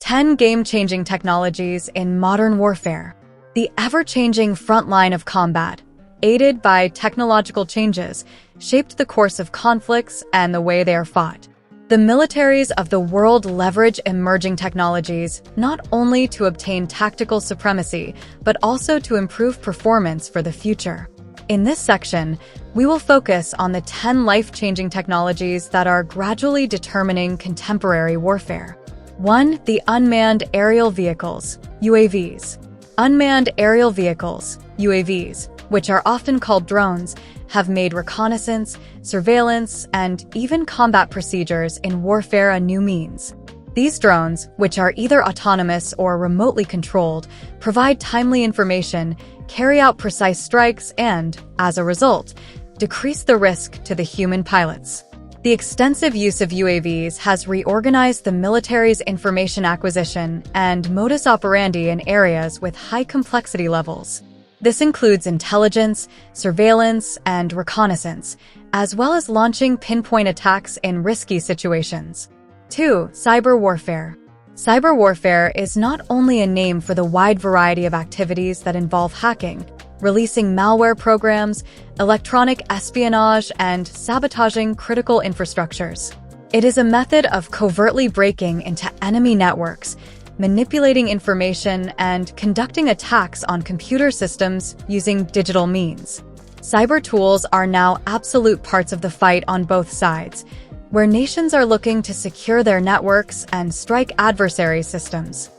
10 game-changing technologies in modern warfare. The ever-changing front line of combat, aided by technological changes, shaped the course of conflicts and the way they are fought. The militaries of the world leverage emerging technologies not only to obtain tactical supremacy, but also to improve performance for the future. In this section, we will focus on the 10 life-changing technologies that are gradually determining contemporary warfare. 1. The unmanned aerial vehicles, UAVs. Unmanned aerial vehicles, UAVs, which are often called drones, have made reconnaissance, surveillance, and even combat procedures in warfare a new means. These drones, which are either autonomous or remotely controlled, provide timely information, carry out precise strikes, and, as a result, decrease the risk to the human pilots. The extensive use of UAVs has reorganized the military's information acquisition and modus operandi in areas with high complexity levels. This includes intelligence, surveillance, and reconnaissance, as well as launching pinpoint attacks in risky situations. 2. Cyber warfare. Cyber warfare is not only a name for the wide variety of activities that involve hacking, releasing malware programs, electronic espionage, and sabotaging critical infrastructures. It is a method of covertly breaking into enemy networks, manipulating information, and conducting attacks on computer systems using digital means. Cyber tools are now absolute parts of the fight on both sides, where nations are looking to secure their networks and strike adversary systems.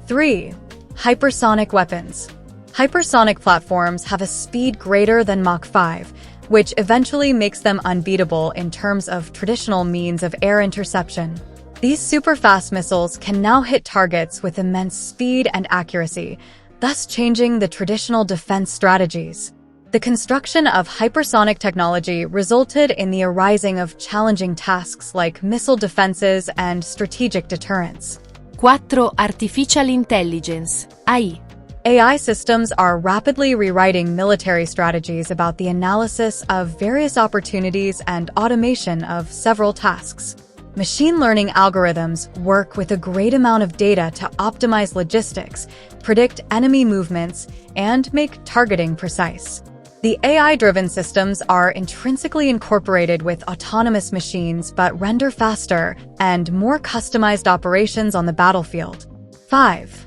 3. Hypersonic weapons. Hypersonic platforms have a speed greater than Mach 5, which eventually makes them unbeatable in terms of traditional means of air interception. These super-fast missiles can now hit targets with immense speed and accuracy, thus changing the traditional defense strategies. The construction of hypersonic technology resulted in the arising of challenging tasks like missile defenses and strategic deterrence. 4. Artificial Intelligence, AI. AI systems are rapidly rewriting military strategies about the analysis of various opportunities and automation of several tasks. Machine learning algorithms work with a great amount of data to optimize logistics, predict enemy movements, and make targeting precise. The AI-driven systems are intrinsically incorporated with autonomous machines but render faster and more customized operations on the battlefield. 5.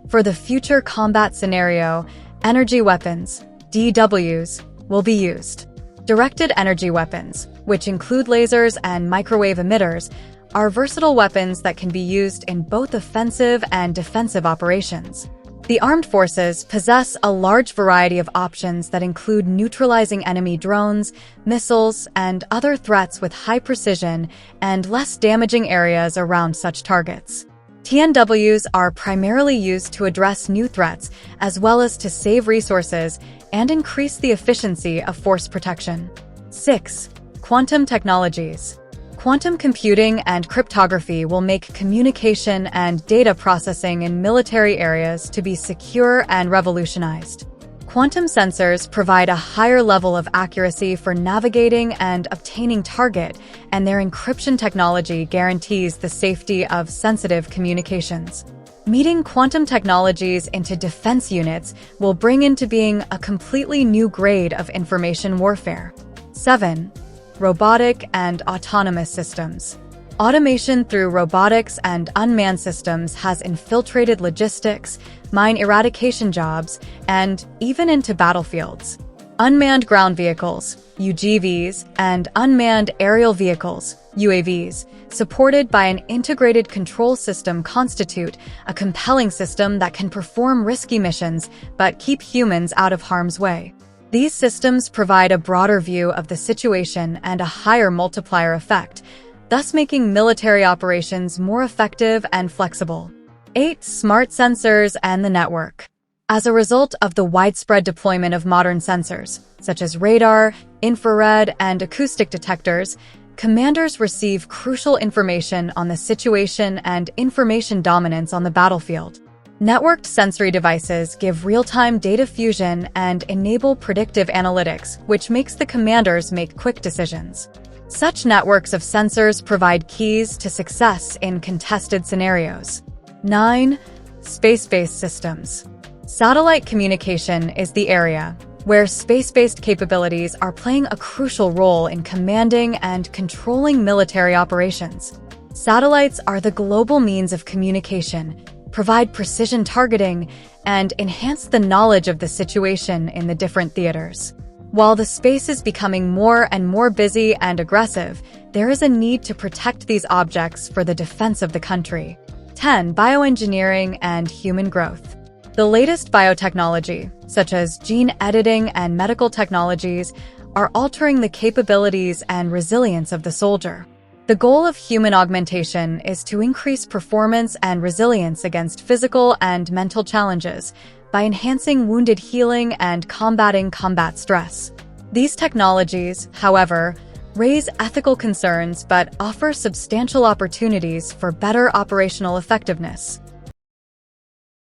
For the future combat scenario, energy weapons, DWs, will be used. Directed energy weapons, which include lasers and microwave emitters, are versatile weapons that can be used in both offensive and defensive operations. The armed forces possess a large variety of options that include neutralizing enemy drones, missiles, and other threats with high precision and less damaging areas around such targets. TNWs are primarily used to address new threats as well as to save resources and increase the efficiency of force protection. 6. Quantum technologies. Quantum computing and cryptography will make communication and data processing in military areas to be secure and revolutionized. Quantum sensors provide a higher level of accuracy for navigating and obtaining target, and their encryption technology guarantees the safety of sensitive communications. Meeting quantum technologies into defense units will bring into being a completely new grade of information warfare. 7. Robotic and autonomous systems. Automation through robotics and unmanned systems has infiltrated logistics, mine eradication jobs, and even into battlefields. Unmanned ground vehicles, UGVs, and unmanned aerial vehicles, UAVs, supported by an integrated control system constitute a compelling system that can perform risky missions but keep humans out of harm's way. These systems provide a broader view of the situation and a higher multiplier effect, thus making military operations more effective and flexible. 8. Smart sensors and the network. As a result of the widespread deployment of modern sensors, such as radar, infrared, and acoustic detectors, commanders receive crucial information on the situation and information dominance on the battlefield. Networked sensory devices give real-time data fusion and enable predictive analytics, which makes the commanders make quick decisions. Such networks of sensors provide keys to success in contested scenarios. 9. Space-based systems. Satellite communication is the area where space-based capabilities are playing a crucial role in commanding and controlling military operations. Satellites are the global means of communication, provide precision targeting, and enhance the knowledge of the situation in the different theaters. While the space is becoming more and more busy and aggressive, there is a need to protect these objects for the defense of the country. 10. Bioengineering and human growth. The latest biotechnology, such as gene editing and medical technologies, are altering the capabilities and resilience of the soldier. The goal of human augmentation is to increase performance and resilience against physical and mental challenges by enhancing wounded healing and combating combat stress. These technologies, however, raise ethical concerns but offer substantial opportunities for better operational effectiveness.